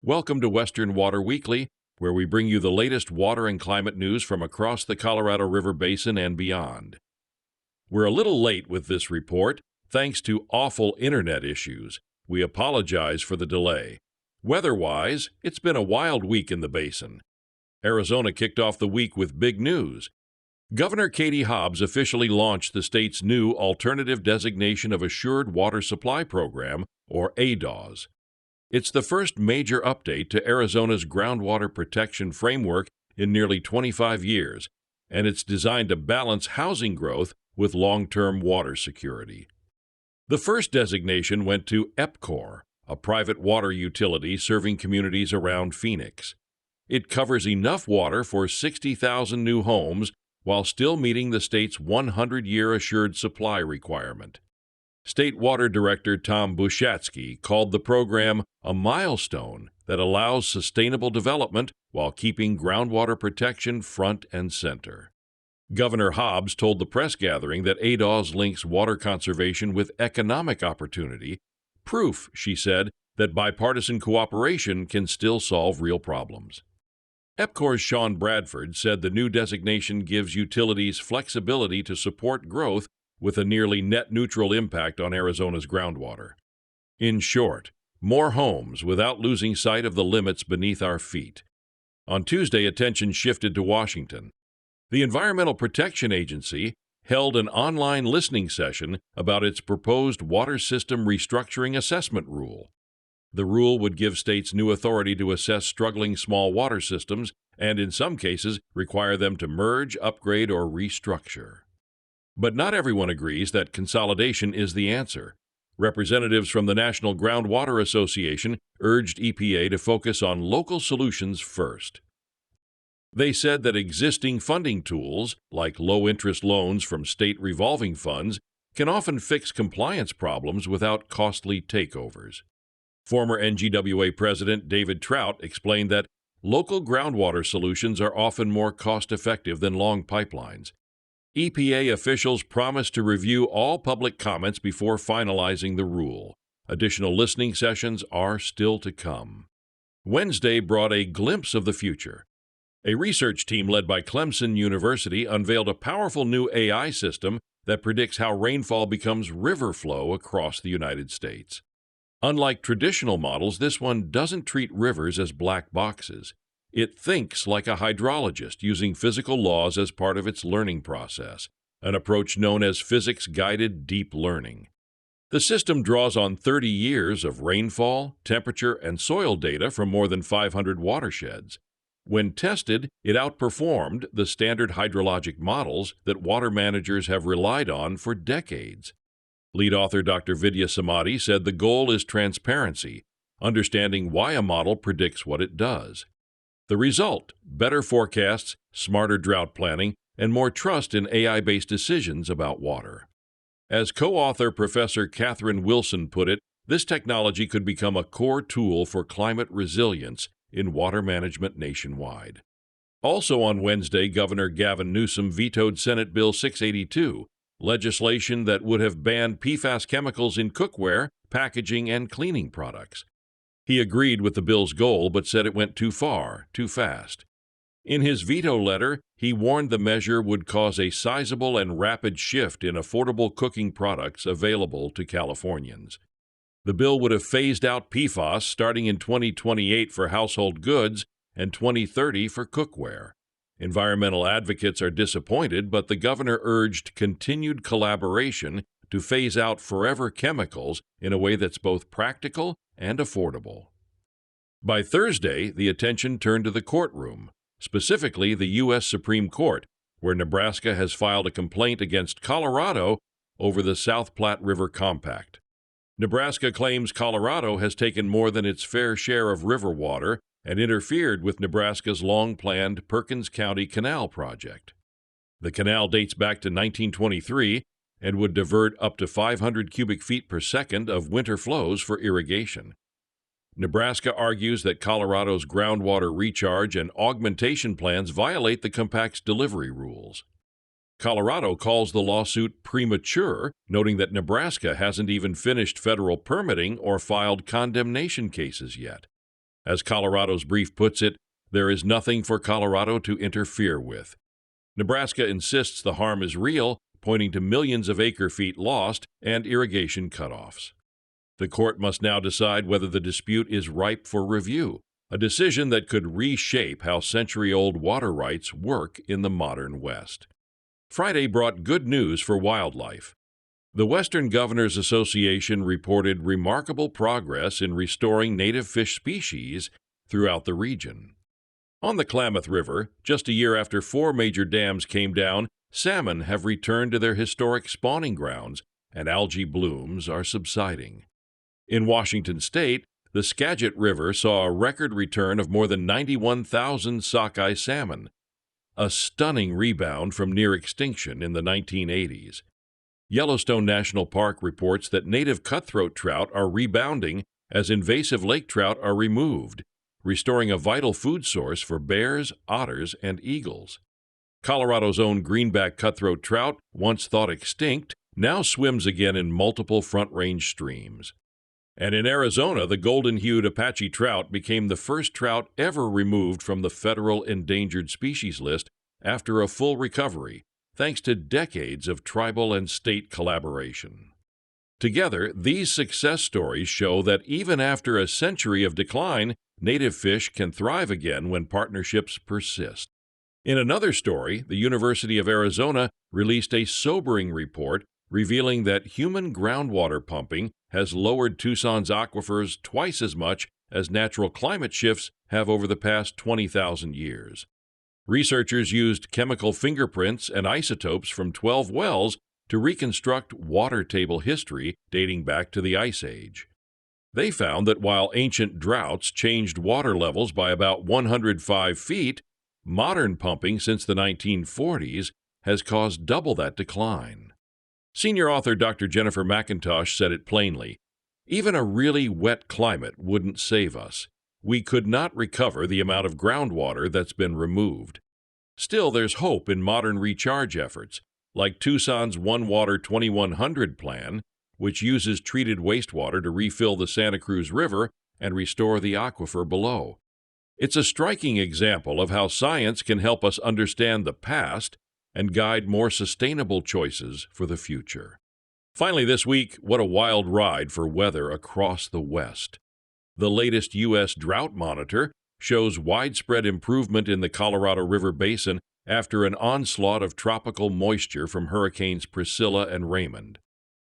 Welcome to Western Water Weekly, where we bring you the latest water and climate news from across the Colorado River Basin and beyond. We're a little late with this report, thanks to awful internet issues. We apologize for the delay. Weather-wise, it's been a wild week in the basin. Arizona kicked off the week with big news. Governor Katie Hobbs officially launched the state's new Alternative Designation of Assured Water Supply Program, or ADAS. It's the first major update to Arizona's groundwater protection framework in nearly 25 years, and it's designed to balance housing growth with long-term water security. The first designation went to EPCOR, a private water utility serving communities around Phoenix. It covers enough water for 60,000 new homes while still meeting the state's 100-year assured supply requirement. State Water Director Tom Bushatsky called the program a milestone that allows sustainable development while keeping groundwater protection front and center. Governor Hobbs told the press gathering that ADAS links water conservation with economic opportunity, proof, she said, that bipartisan cooperation can still solve real problems. EPCOR's Sean Bradford said the new designation gives utilities flexibility to support growth with a nearly net neutral impact on Arizona's groundwater. In short, more homes without losing sight of the limits beneath our feet. On Tuesday, attention shifted to Washington. The Environmental Protection Agency held an online listening session about its proposed water system restructuring assessment rule. The rule would give states new authority to assess struggling small water systems and, in some cases, require them to merge, upgrade, or restructure. But not everyone agrees that consolidation is the answer. Representatives from the National Groundwater Association urged EPA to focus on local solutions first. They said that existing funding tools, like low-interest loans from state revolving funds, can often fix compliance problems without costly takeovers. Former NGWA President David Trout explained that local groundwater solutions are often more cost-effective than long pipelines. EPA officials promised to review all public comments before finalizing the rule. Additional listening sessions are still to come. Wednesday brought a glimpse of the future. A research team led by Clemson University unveiled a powerful new AI system that predicts how rainfall becomes river flow across the United States. Unlike traditional models, this one doesn't treat rivers as black boxes. It thinks like a hydrologist, using physical laws as part of its learning process, an approach known as physics-guided deep learning. The system draws on 30 years of rainfall, temperature, and soil data from more than 500 watersheds. When tested, it outperformed the standard hydrologic models that water managers have relied on for decades. Lead author Dr. Vidya Samadhi said the goal is transparency, understanding why a model predicts what it does. The result: better forecasts, smarter drought planning, and more trust in AI-based decisions about water. As co-author Professor Catherine Wilson put it, this technology could become a core tool for climate resilience in water management nationwide. Also on Wednesday, Governor Gavin Newsom vetoed Senate Bill 682, legislation that would have banned PFAS chemicals in cookware, packaging, and cleaning products. He agreed with the bill's goal, but said it went too far, too fast. In his veto letter, he warned the measure would cause a sizable and rapid shift in affordable cooking products available to Californians. The bill would have phased out PFAS starting in 2028 for household goods and 2030 for cookware. Environmental advocates are disappointed, but the governor urged continued collaboration to phase out forever chemicals in a way that's both practical and affordable. By Thursday, the attention turned to the courtroom, specifically the U.S. Supreme Court, where Nebraska has filed a complaint against Colorado over the South Platte River Compact. Nebraska claims Colorado has taken more than its fair share of river water and interfered with Nebraska's long-planned Perkins County Canal project. The canal dates back to 1923 and would divert up to 500 cubic feet per second of winter flows for irrigation. Nebraska argues that Colorado's groundwater recharge and augmentation plans violate the compact's delivery rules. Colorado calls the lawsuit premature, noting that Nebraska hasn't even finished federal permitting or filed condemnation cases yet. As Colorado's brief puts it, there is nothing for Colorado to interfere with. Nebraska insists the harm is real, pointing to millions of acre-feet lost and irrigation cutoffs. The court must now decide whether the dispute is ripe for review, a decision that could reshape how century-old water rights work in the modern West. Friday brought good news for wildlife. The Western Governors Association reported remarkable progress in restoring native fish species throughout the region. On the Klamath River, just a year after 4 major dams came down, salmon have returned to their historic spawning grounds, and algae blooms are subsiding. In Washington state, the Skagit River saw a record return of more than 91,000 sockeye salmon, a stunning rebound from near extinction in the 1980s. Yellowstone National Park reports that native cutthroat trout are rebounding as invasive lake trout are removed, restoring a vital food source for bears, otters, and eagles. Colorado's own greenback cutthroat trout, once thought extinct, now swims again in multiple Front Range streams. And in Arizona, the golden-hued Apache trout became the first trout ever removed from the federal endangered species list after a full recovery, thanks to decades of tribal and state collaboration. Together, these success stories show that even after a century of decline, native fish can thrive again when partnerships persist. In another story, the University of Arizona released a sobering report revealing that human groundwater pumping has lowered Tucson's aquifers twice as much as natural climate shifts have over the past 20,000 years. Researchers used chemical fingerprints and isotopes from 12 wells to reconstruct water table history dating back to the Ice Age. They found that while ancient droughts changed water levels by about 105 feet, modern pumping since the 1940s has caused double that decline. Senior author Dr. Jennifer McIntosh said it plainly, "Even a really wet climate wouldn't save us. We could not recover the amount of groundwater that's been removed. Still, there's hope in modern recharge efforts, like Tucson's One Water 2100 plan, which uses treated wastewater to refill the Santa Cruz River and restore the aquifer below. It's a striking example of how science can help us understand the past and guide more sustainable choices for the future." Finally this week, what a wild ride for weather across the West. The latest U.S. drought monitor shows widespread improvement in the Colorado River Basin after an onslaught of tropical moisture from Hurricanes Priscilla and Raymond.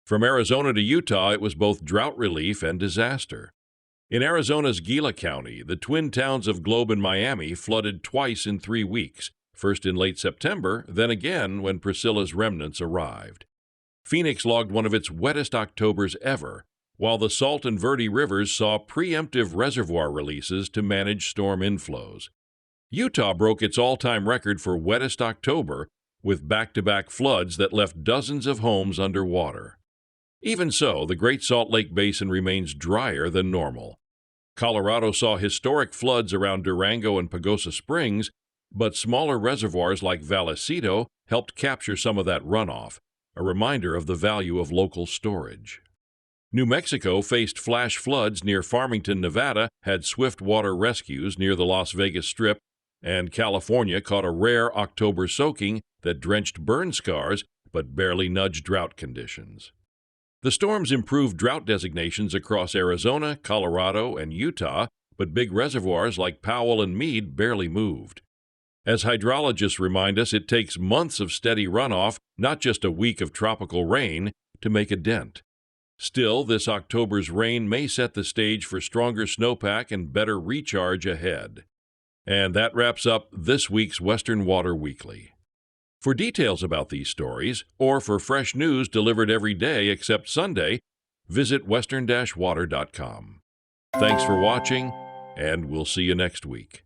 From Arizona to Utah, it was both drought relief and disaster. In Arizona's Gila County, the twin towns of Globe and Miami flooded twice in 3 weeks, first in late September, then again when Priscilla's remnants arrived. Phoenix logged one of its wettest Octobers ever, while the Salt and Verde rivers saw preemptive reservoir releases to manage storm inflows. Utah broke its all-time record for wettest October with back-to-back floods that left dozens of homes underwater. Even so, the Great Salt Lake Basin remains drier than normal. Colorado saw historic floods around Durango and Pagosa Springs, but smaller reservoirs like Vallecito helped capture some of that runoff, a reminder of the value of local storage. New Mexico faced flash floods near Farmington, Nevada, had swift water rescues near the Las Vegas Strip, and California caught a rare October soaking that drenched burn scars but barely nudged drought conditions. The storms improved drought designations across Arizona, Colorado, and Utah, but big reservoirs like Powell and Meade barely moved. As hydrologists remind us, it takes months of steady runoff, not just a week of tropical rain, to make a dent. Still, this October's rain may set the stage for stronger snowpack and better recharge ahead. And that wraps up this week's Western Water Weekly. For details about these stories, or for fresh news delivered every day except Sunday, visit western-water.com. Thanks for watching, and we'll see you next week.